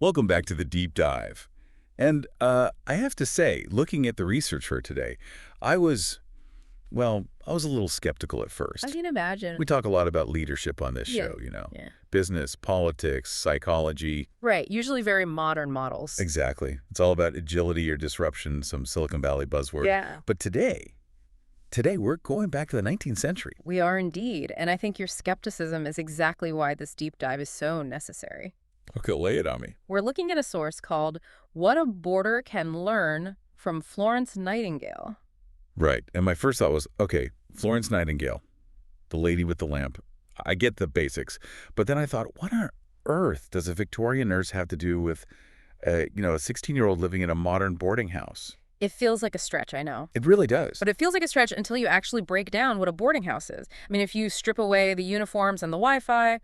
Welcome back to the deep dive. And I have to say, looking at the research for today, I was, I was a little skeptical at I first. can imagine. We talk a lot about leadership on this Yeah. show, Yeah. business, politics, psychology. Right. Usually very modern models. Exactly. It's all about agility or disruption, some Silicon Valley buzzword. Yeah. But today we're going back to the 19th century. We are indeed. And I think your skepticism is exactly why this deep dive is so necessary. Okay, lay it on me. We're looking at a source called What a Boarder Can Learn from Florence Nightingale. Right. And my first thought was, okay, Florence Nightingale, the lady with the lamp. I get the basics. But then I thought, what on earth does a Victorian nurse have to do with, a 16-year-old living in a modern boarding house? It feels like a stretch, I know. It really does. But it feels like a stretch until you actually break down what a boarding house is. I mean, if you strip away the uniforms and the Wi-Fi,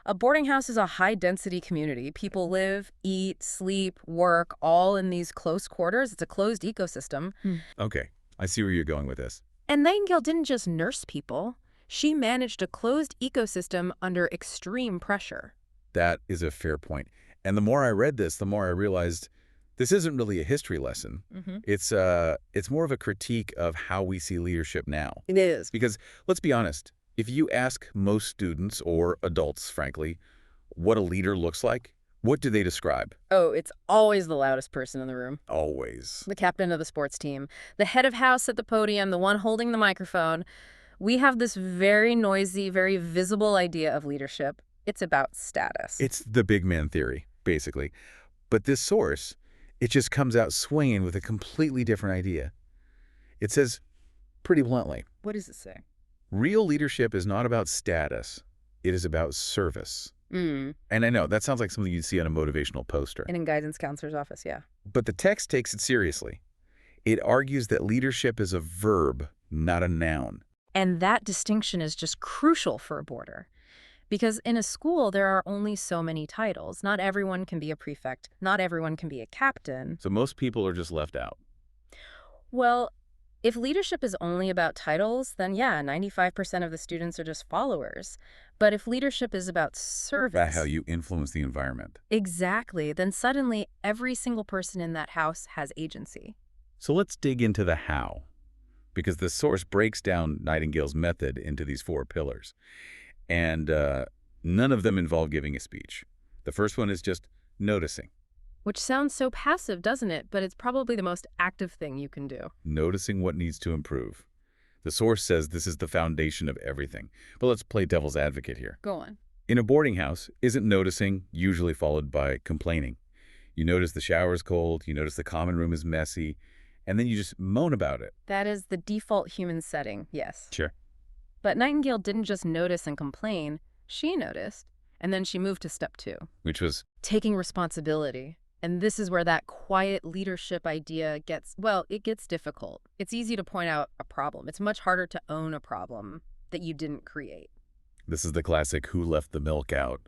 a boarding house is a high-density community. People live, eat, sleep, work, all in these close quarters. It's a closed ecosystem. Okay, I see where you're going with this. And Nightingale didn't just nurse people. She managed a closed ecosystem under extreme pressure. That is a fair point. And the more I read this, the more I realized this isn't really a history lesson. It's more of a critique of how we see leadership now. It is. Because let's be honest, if you ask most students or adults, frankly, what a leader looks like, what do they describe? Oh, it's always the loudest person in the room. Always. The captain of the sports team, the head of house at the podium, the one holding the microphone. We have this very noisy, very visible idea of leadership. It's about status. It's the big man theory, basically. But this source, it just comes out swinging with a completely different idea. It says, pretty bluntly, What does it say? real leadership is not about status. It is about service. And I know, that sounds like something you'd see on a motivational poster. And in guidance counselor's office, yeah. But the text takes it seriously. It argues that leadership is a verb, not a noun. And that distinction is just crucial for a boarder. Because in a school, there are only so many titles. Not everyone can be a prefect. Not everyone can be a captain. So most people are just left out. Well, if leadership is only about titles, then yeah, 95% of the students are just followers. But if leadership is about service... About how you influence the environment. Exactly. Then suddenly, every single person in that house has agency. So let's dig into the how. Because the source breaks down Nightingale's method into these 4 pillars. And none of them involve giving a speech. The first one is just noticing. Which sounds so passive, doesn't it? But it's probably the most active thing you can do. Noticing what needs to improve. The source says this is the foundation of everything. But let's play devil's advocate here. Go on. In a boarding house, isn't noticing usually followed by complaining? You notice the shower's cold, you notice the common room is messy, and then you just moan about it. That is the default human setting, yes. Sure. But Nightingale didn't just notice and complain. She noticed. And then she moved to step 2. Which was? Taking responsibility. And this is where that quiet leadership idea gets, it gets difficult. It's easy to point out a problem. It's much harder to own a problem that you didn't create. This is the classic who left the milk out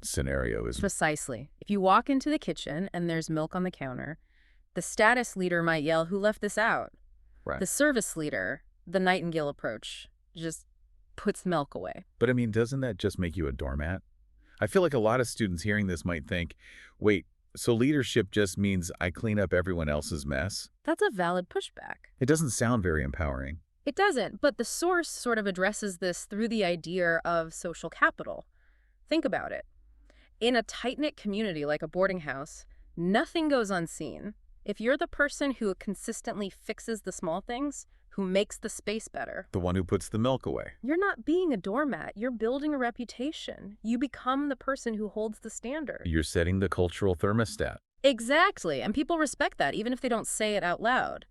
scenario, isn't it? Precisely. If you walk into the kitchen and there's milk on the counter, the status leader might yell, "Who left this out?" Right. The service leader, the Nightingale approach, just puts milk away. But I mean, doesn't that just make you a doormat? I feel like a lot of students hearing this might think, wait, so leadership just means I clean up everyone else's mess? That's a valid pushback. It doesn't sound very empowering. It doesn't, but the source sort of addresses this through the idea of social capital. Think about it. In a tight-knit community like a boarding house, nothing goes unseen. If you're the person who consistently fixes the small things, who makes the space better, The one who puts the milk away. you're not being a doormat. You're building a reputation. You become the person who holds the standard. You're setting the cultural thermostat. Exactly, and people respect that, even if they don't say it out loud.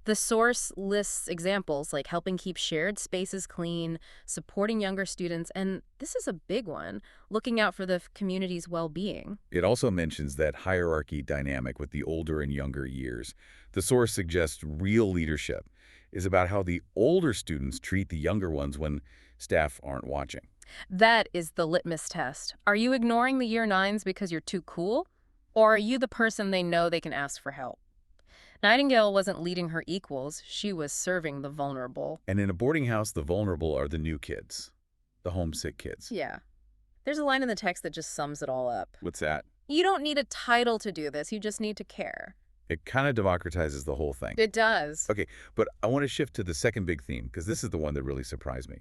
The source lists examples like helping keep shared spaces clean, supporting younger students, and this is a big one, looking out for the community's well-being. It also mentions that hierarchy dynamic with the older and younger years. The source suggests real leadership is about how the older students treat the younger ones when staff aren't watching. That is the litmus test. Are you ignoring the year 9s because you're too cool? Or are you the person they know they can ask for help? Nightingale wasn't leading her equals, she was serving the vulnerable. And in a boarding house, the vulnerable are the new kids, the homesick kids. Yeah. There's a line in the text that just sums it all up. What's that? You don't need a title to do this. You just need to care. It kind of democratizes the whole thing. It does. Okay, but I want to shift to the second big theme, because this is the one that really surprised me.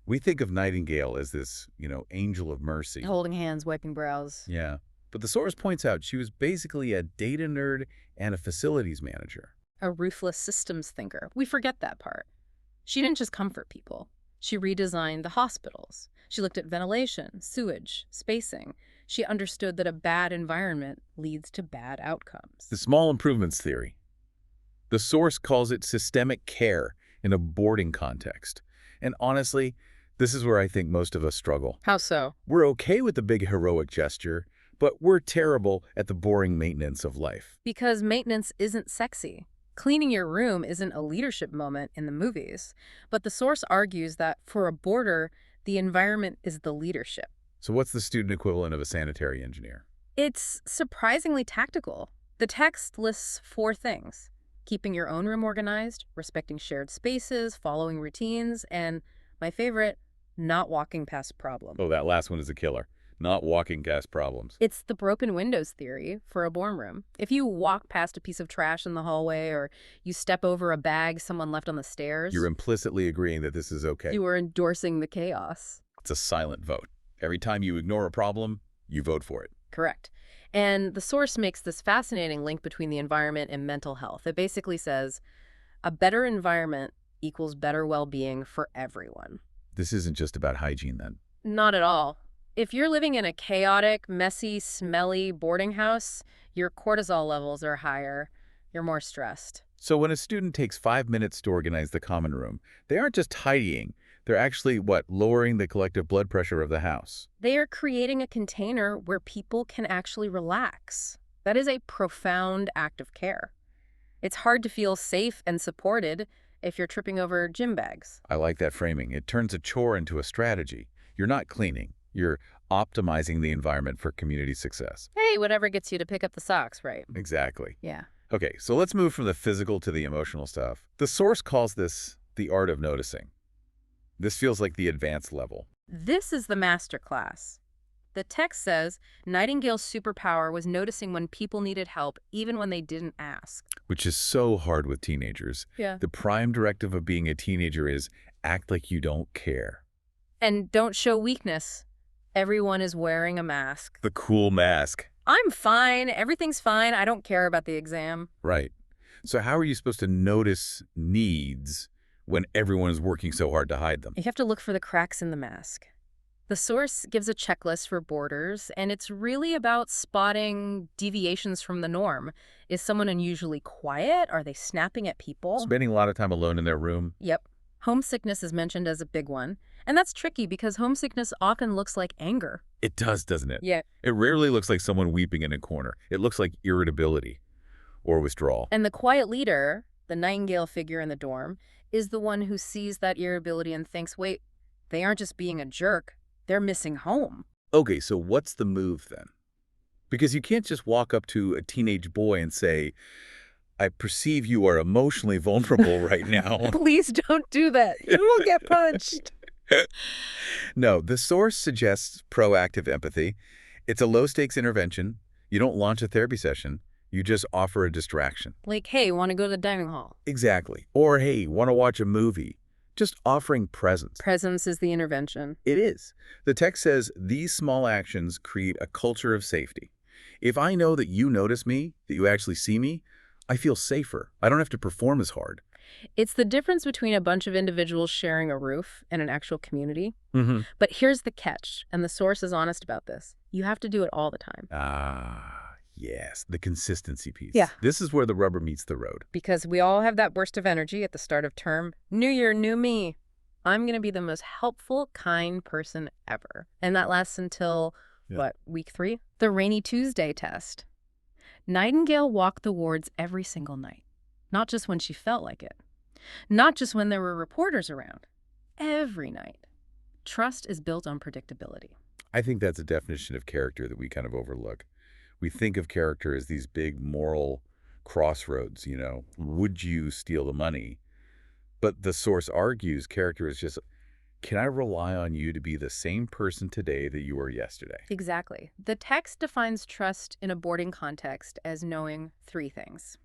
We think of Nightingale as this, angel of mercy. Holding hands, wiping brows. Yeah. But the source points out she was basically a data nerd and a facilities manager. A ruthless systems thinker. We forget that part. She didn't just comfort people. She redesigned the hospitals. She looked at ventilation, sewage, spacing. She understood that a bad environment leads to bad outcomes. The small improvements theory. The source calls it systemic care in a boarding context. And honestly, this is where I think most of us struggle. How so? We're okay with the big heroic gesture, but we're terrible at the boring maintenance of life. Because maintenance isn't sexy. Cleaning your room isn't a leadership moment in the movies. But the source argues that for a boarder, the environment is the leadership. So what's the student equivalent of a sanitary engineer? It's surprisingly tactical. The text lists 4 things: keeping your own room organized, respecting shared spaces, following routines, and, my favorite, not walking past problems. Oh, that last one is a killer. Not walking past problems. It's the broken windows theory for a dorm room. If you walk past a piece of trash in the hallway or you step over a bag someone left on the stairs, You're implicitly agreeing that this is okay. you are endorsing the chaos. It's a silent vote. Every time you ignore a problem, you vote for it. Correct. And the source makes this fascinating link between the environment and mental health. It basically says a better environment equals better well-being for everyone. This isn't just about hygiene, then. Not at all. If you're living in a chaotic, messy, smelly boarding house, your cortisol levels are higher. You're more stressed. So when a student takes 5 minutes to organize the common room, they aren't just tidying. They're actually, lowering the collective blood pressure of the house. They are creating a container where people can actually relax. That is a profound act of care. It's hard to feel safe and supported if you're tripping over gym bags. I like that framing. It turns a chore into a strategy. You're not cleaning. You're optimizing the environment for community success. Hey, whatever gets you to pick up the socks, right? Exactly. Yeah. Okay, so let's move from the physical to the emotional stuff. The source calls this the art of noticing. This feels like the advanced level. This is the master class. The text says Nightingale's superpower was noticing when people needed help, even when they didn't ask. Which is so hard with teenagers. Yeah. The prime directive of being a teenager is act like you don't care. And don't show weakness. Everyone is wearing a mask. The cool mask. I'm fine. Everything's fine. I don't care about the exam. Right. So how are you supposed to notice needs when everyone is working so hard to hide them? You have to look for the cracks in the mask. The source gives a checklist for boarders, and it's really about spotting deviations from the norm. Is someone unusually quiet? Are they snapping at people? Spending a lot of time alone in their room. Yep. Homesickness is mentioned as a big one. And that's tricky because homesickness often looks like anger. It does, doesn't it? Yeah. It rarely looks like someone weeping in a corner. It looks like irritability or withdrawal. And the quiet leader, the Nightingale figure in the dorm, is the one who sees that irritability and thinks, wait, they aren't just being a jerk. They're missing home. Okay, so what's the move then? Because you can't just walk up to a teenage boy and say, I perceive you are emotionally vulnerable right now. Please don't do that. You will get punched. No, the source suggests proactive empathy. It's a low-stakes intervention. You don't launch a therapy session. You just offer a distraction. Like, hey, want to go to the dining hall? Exactly. Or, hey, want to watch a movie? Just offering presence. Presence is the intervention. It is. The text says these small actions create a culture of safety. If I know that you notice me, that you actually see me, I feel safer. I don't have to perform as hard. It's the difference between a bunch of individuals sharing a roof and an actual community. Mm-hmm. But here's the catch, and the source is honest about this. You have to do it all the time. Ah, yes, the consistency piece. Yeah. This is where the rubber meets the road. Because we all have that burst of energy at the start of term. New year, new me. I'm going to be the most helpful, kind person ever. And that lasts until, week 3? The Rainy Tuesday test. Nightingale walked the wards every single night. Not just when she felt like it. Not just when there were reporters around. Every night. Trust is built on predictability. I think that's a definition of character that we kind of overlook. We think of character as these big moral crossroads, would you steal the money? But the source argues character is just Can I rely on you to be the same person today that you were yesterday? Exactly. The text defines trust in a boarding context as knowing three things.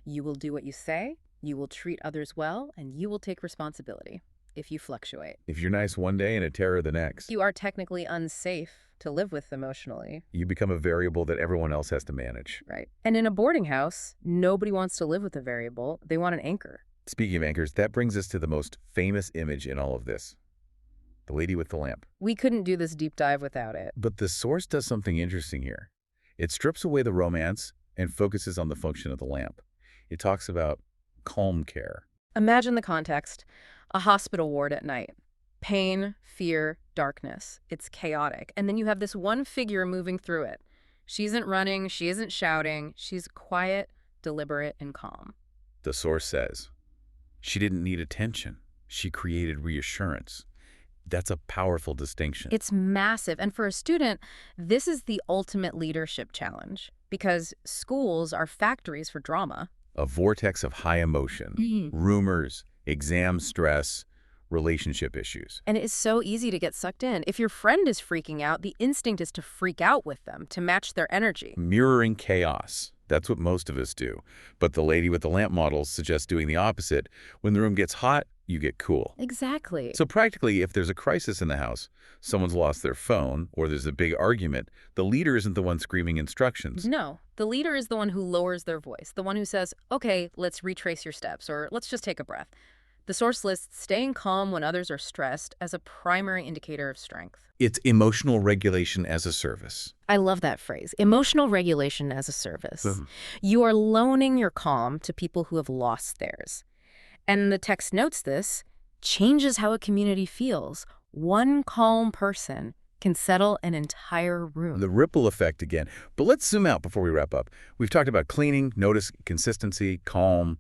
You will do what you say, you will treat others well, and you will take responsibility if you fluctuate. If you're nice one day and a terror the next, You are technically unsafe to live with emotionally, you become a variable that everyone else has to manage. right? And in a boarding house, nobody wants to live with a variable. They want an anchor. Speaking of anchors, that brings us to the most famous image in all of this, the lady with the lamp. We couldn't do this deep dive without it. But the source does something interesting here. It strips away the romance and focuses on the function of the lamp. It talks about calm care. Imagine the context. A hospital ward at night. Pain, fear, darkness. It's chaotic. And then you have this one figure moving through it. She isn't running. She isn't shouting. She's quiet, deliberate, and calm. The source says, she didn't need attention. She created reassurance. That's a powerful distinction. It's massive. And for a student, this is the ultimate leadership challenge because schools are factories for drama. A vortex of high emotion, rumors, exam stress, relationship issues. And it is so easy to get sucked in. If your friend is freaking out, the instinct is to freak out with them, to match their energy. Mirroring chaos. That's what most of us do. But the lady with the lamp model suggests doing the opposite. When the room gets hot, you get cool. Exactly. So practically, if there's a crisis in the house, someone's lost their phone, or there's a big argument, the leader isn't the one screaming instructions. No, the leader is the one who lowers their voice, the one who says, okay, let's retrace your steps, or let's just take a breath. The source lists staying calm when others are stressed as a primary indicator of strength. It's emotional regulation as a service. I love that phrase, emotional regulation as a service. You are loaning your calm to people who have lost theirs. And the text notes this, changes how a community feels. One calm person can settle an entire room. The ripple effect again. But let's zoom out before we wrap up. We've talked about cleaning, notice, consistency, calm.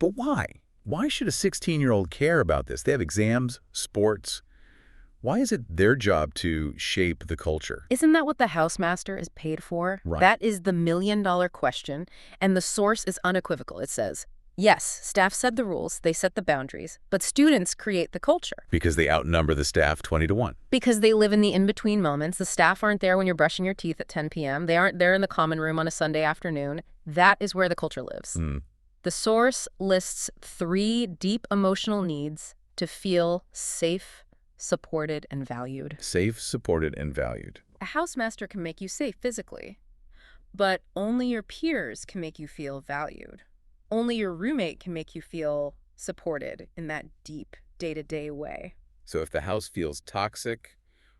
But why? Why should a 16-year-old care about this? They have exams, sports. Why is it their job to shape the culture? Isn't that what the housemaster is paid for? Right. That is the million-dollar question, and the source is unequivocal. It says, yes, staff set the rules, they set the boundaries, but students create the culture. Because they outnumber the staff 20-1. Because they live in the in-between moments. The staff aren't there when you're brushing your teeth at 10 p.m. They aren't there in the common room on a Sunday afternoon. That is where the culture lives. The source lists 3 deep emotional needs to feel safe, supported, and valued. Safe, supported, and valued. A housemaster can make you safe physically, but only your peers can make you feel valued. Only your roommate can make you feel supported in that deep, day-to-day way. So if the house feels toxic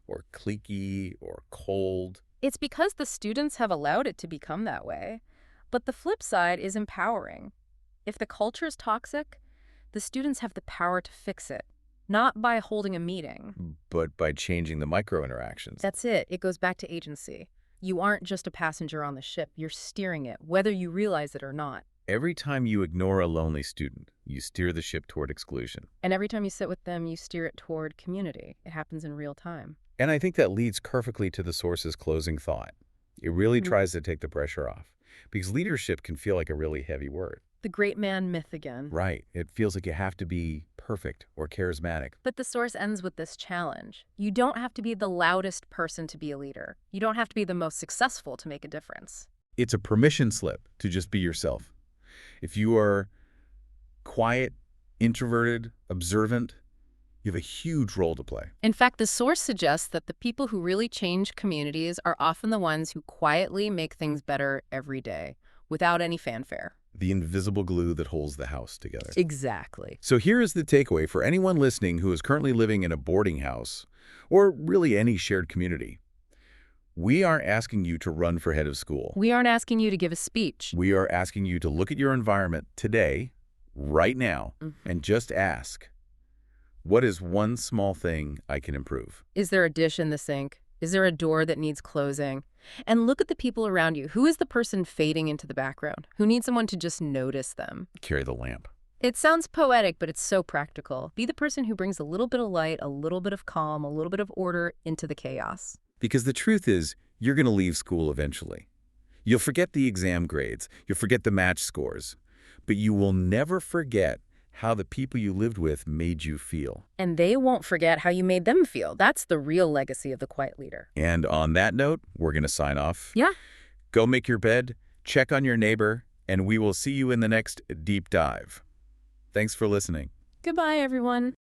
or cliquey or cold, It's because the students have allowed it to become that way. But the flip side is empowering. If the culture is toxic, the students have the power to fix it, not by holding a meeting. but by changing the micro-interactions. That's it. It goes back to agency. You aren't just a passenger on the ship. You're steering it, whether you realize it or not. Every time you ignore a lonely student, you steer the ship toward exclusion. And every time you sit with them, you steer it toward community. It happens in real time. And I think that leads perfectly to the source's closing thought. It really tries to take the pressure off, because leadership can feel like a really heavy word. The great man myth again. Right. It feels like you have to be perfect or charismatic. But the source ends with this challenge. You don't have to be the loudest person to be a leader. You don't have to be the most successful to make a difference. It's a permission slip to just be yourself. If you are quiet, introverted, observant, you have a huge role to play. In fact, the source suggests that the people who really change communities are often the ones who quietly make things better every day, without any fanfare. The invisible glue that holds the house together. Exactly. So here is the takeaway for anyone listening who is currently living in a boarding house, or really any shared community. We aren't asking you to run for head of school. We aren't asking you to give a speech. We are asking you to look at your environment today, right now, and just ask, what is one small thing I can improve? Is there a dish in the sink? Is there a door that needs closing? And look at the people around you. Who is the person fading into the background? Who needs someone to just notice them? Carry the lamp. It sounds poetic, but it's so practical. Be the person who brings a little bit of light, a little bit of calm, a little bit of order into the chaos. Because the truth is, you're going to leave school eventually. You'll forget the exam grades. You'll forget the match scores. But you will never forget how the people you lived with made you feel. And they won't forget how you made them feel. That's the real legacy of the quiet leader. And on that note, we're going to sign off. Yeah. Go make your bed, check on your neighbor, and we will see you in the next deep dive. Thanks for listening. Goodbye, everyone.